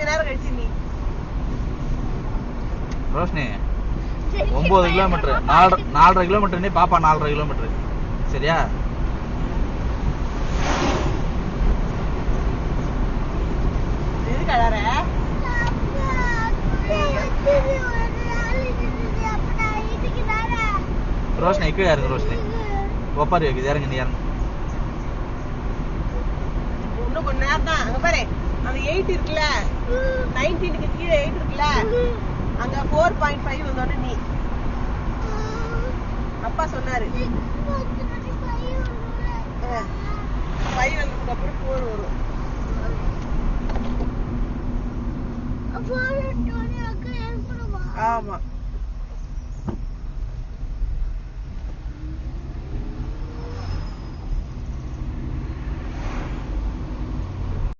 நேரம் கழிச்சு நீ ரோஷினி 9 கிலோமீட்டர் 4.5 கிலோமீட்டர் நீ பாப்பா 4.5 கிலோமீட்டர் சரியா? எதுக்கு அழற? ரோஷினி கீழே இறங்கு. ரோஷினி ஒப்பாரி வைக்குது, இறங்கு நீ இறங்கு. இன்னும் கொஞ்ச நேரம் தான். அங்க பாரு அந்த 8 இருக்குல்ல 19க்கு கீழே 8 இருக்குல்ல அங்க 4.5 வந்தோடனே நீ அப்பா சொன்னாரு 5 வந்ததுக்கு அப்புறம் 4 வரும். ஆமா